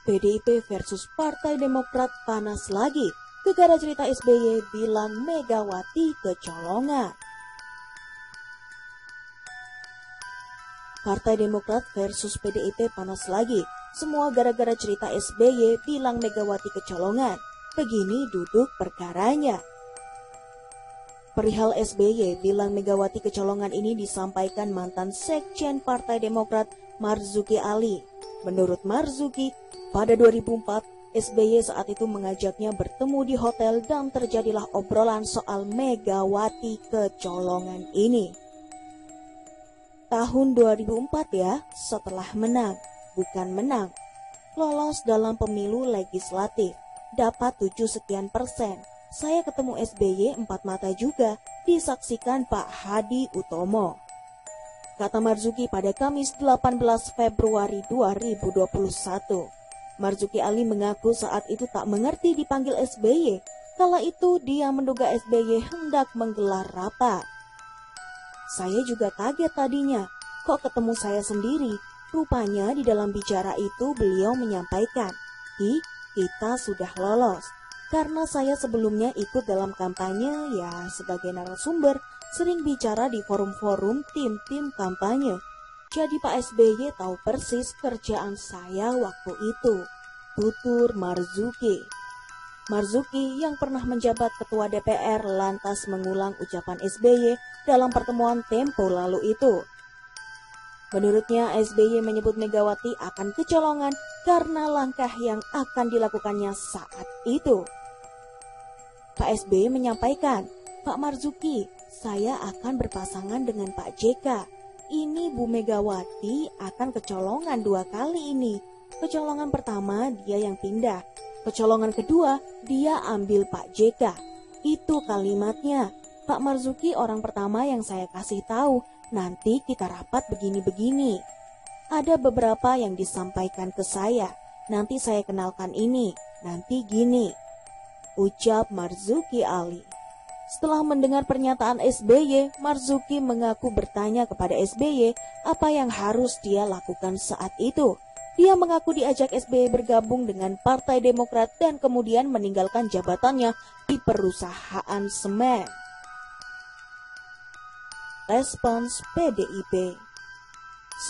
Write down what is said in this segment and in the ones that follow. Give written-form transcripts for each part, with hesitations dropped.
PDIP versus Partai Demokrat panas lagi. Gegara cerita SBY bilang Megawati kecolongan. Partai Demokrat versus PDIP panas lagi. Semua gara-gara cerita SBY bilang Megawati kecolongan. Begini duduk perkaranya. Perihal SBY bilang Megawati kecolongan ini disampaikan mantan Sekjen Partai Demokrat Marzuki Ali. Menurut Marzuki, pada 2004, SBY saat itu mengajaknya bertemu di hotel dan terjadilah obrolan soal Megawati kecolongan ini. Tahun 2004 ya, setelah menang, bukan menang, lolos dalam pemilu legislatif, dapat 7 sekian persen. Saya ketemu SBY 4 mata juga, disaksikan Pak Hadi Utomo. Kata Marzuki pada Kamis 18 Februari 2021. Marzuki Ali mengaku saat itu tak mengerti dipanggil SBY. Kala itu dia menduga SBY hendak menggelar rapat. Saya juga kaget tadinya, kok ketemu saya sendiri. Rupanya di dalam bicara itu beliau menyampaikan, kita sudah lolos. Karena saya sebelumnya ikut dalam kampanye ya sebagai narasumber, sering bicara di forum-forum tim-tim kampanye. Jadi Pak SBY tahu persis kerjaan saya waktu itu, tutur Marzuki. Marzuki yang pernah menjabat ketua DPR lantas mengulang ucapan SBY dalam pertemuan Tempo lalu itu. Menurutnya SBY menyebut Megawati akan kecolongan karena langkah yang akan dilakukannya saat itu. Pak SBY menyampaikan, Pak Marzuki, saya akan berpasangan dengan Pak JK. Ini Bu Megawati akan kecolongan 2 kali ini. Kecolongan pertama dia yang pindah. Kecolongan kedua dia ambil Pak JK. Itu kalimatnya. Pak Marzuki orang pertama yang saya kasih tahu. Nanti kita rapat begini-begini. Ada beberapa yang disampaikan ke saya. Nanti saya kenalkan ini. Nanti gini. Ucap Marzuki Ali. Setelah mendengar pernyataan SBY, Marzuki mengaku bertanya kepada SBY apa yang harus dia lakukan saat itu. Dia mengaku diajak SBY bergabung dengan Partai Demokrat dan kemudian meninggalkan jabatannya di perusahaan semen. Respons PDIP.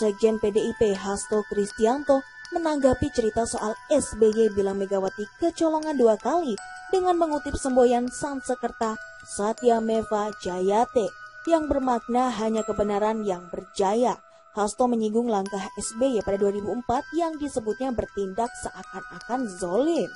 Sekjen PDIP Hasto Kristianto menanggapi cerita soal SBY bilang Megawati kecolongan 2 kali dengan mengutip semboyan Sansekerta Satya Meva Jayate yang bermakna hanya kebenaran yang berjaya. Hasto menyinggung langkah SBY pada 2004 yang disebutnya bertindak seakan-akan zolim.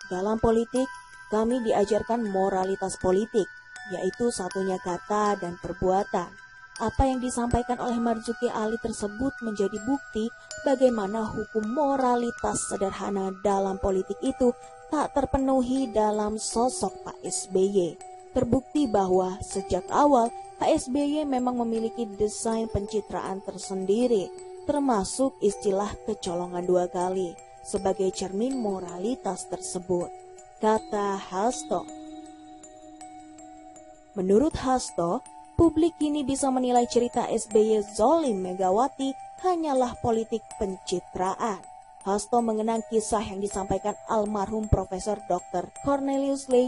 Dalam politik, kami diajarkan moralitas politik, yaitu satunya kata dan perbuatan. Apa yang disampaikan oleh Marzuki Ali tersebut menjadi bukti bagaimana hukum moralitas sederhana dalam politik itu tak terpenuhi dalam sosok Pak SBY. Terbukti bahwa sejak awal Pak SBY memang memiliki desain pencitraan tersendiri, termasuk istilah kecolongan 2 kali sebagai cermin moralitas tersebut, kata Hasto. Menurut Hasto, publik kini bisa menilai cerita SBY zolim Megawati hanyalah politik pencitraan. Hasto mengenang kisah yang disampaikan almarhum Profesor Dr. Cornelius Ley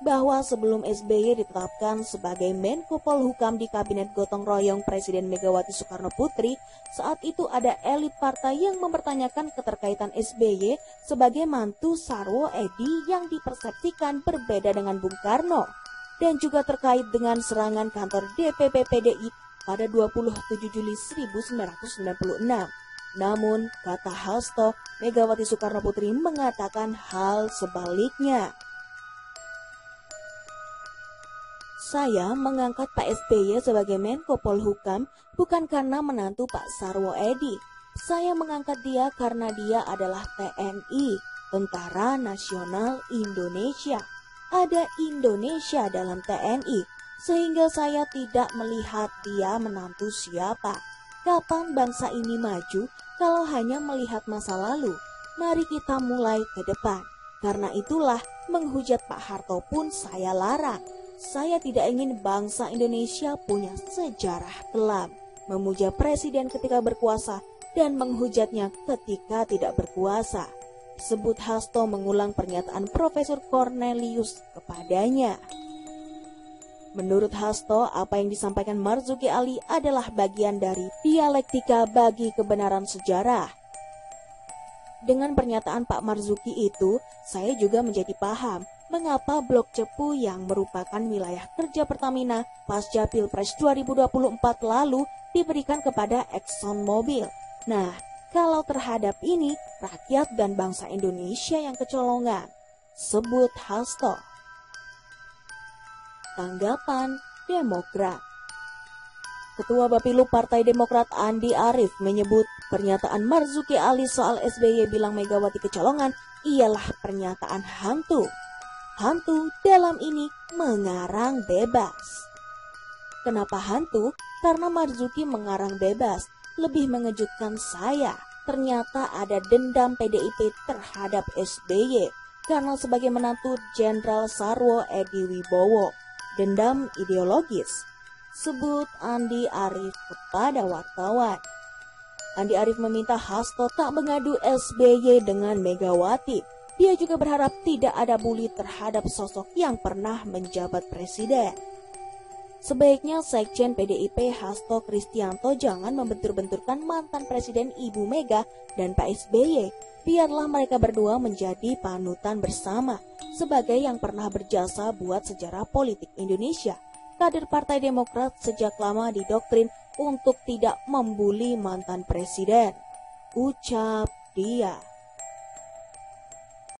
bahwa sebelum SBY ditetapkan sebagai Menko Polhukam di Kabinet Gotong Royong Presiden Megawati Soekarno Putri, saat itu ada elit partai yang mempertanyakan keterkaitan SBY sebagai mantu Sarwo Edi yang dipersepsikan berbeda dengan Bung Karno, dan juga terkait dengan serangan kantor DPP PDI pada 27 Juli 1996. Namun, kata Hasto, Megawati Soekarno Putri mengatakan hal sebaliknya. Saya mengangkat Pak SBY sebagai Menko Polhukam bukan karena menantu Pak Sarwo Edi. Saya mengangkat dia karena dia adalah TNI, Tentara Nasional Indonesia. Ada Indonesia dalam TNI, sehingga saya tidak melihat dia menantu siapa. Kapan bangsa ini maju kalau hanya melihat masa lalu? Mari kita mulai ke depan. Karena itulah menghujat Pak Harto pun saya larang. Saya tidak ingin bangsa Indonesia punya sejarah kelam. Memuja presiden ketika berkuasa dan menghujatnya ketika tidak berkuasa. Sebut Hasto mengulang pernyataan Profesor Cornelius kepadanya. Menurut Hasto, apa yang disampaikan Marzuki Ali adalah bagian dari dialektika bagi kebenaran sejarah. Dengan pernyataan Pak Marzuki itu, saya juga menjadi paham mengapa Blok Cepu yang merupakan wilayah kerja Pertamina pasca Pilpres 2024 lalu diberikan kepada ExxonMobil. Nah, kalau terhadap ini, rakyat dan bangsa Indonesia yang kecolongan. Sebut Hasto. Tanggapan Demokrat. Ketua Bapilu Partai Demokrat Andi Arief menyebut pernyataan Marzuki Ali soal SBY bilang Megawati kecolongan ialah pernyataan hantu. Hantu dalam ini mengarang bebas. Kenapa hantu? Karena Marzuki mengarang bebas. Lebih mengejutkan saya, ternyata ada dendam PDIP terhadap SBY karena sebagai menantu Jenderal Sarwo Edi Wibowo. Dendam ideologis, sebut Andi Arief kepada wartawan. Andi Arief meminta Hasto tak mengadu SBY dengan Megawati. Dia juga berharap tidak ada bully terhadap sosok yang pernah menjabat presiden. Sebaiknya Sekjen PDIP Hasto Kristianto jangan membentur-benturkan mantan presiden Ibu Mega dan Pak SBY. Biarlah mereka berdua menjadi panutan bersama sebagai yang pernah berjasa buat sejarah politik Indonesia. Kader Partai Demokrat sejak lama didoktrin untuk tidak membuli mantan presiden, ucap dia.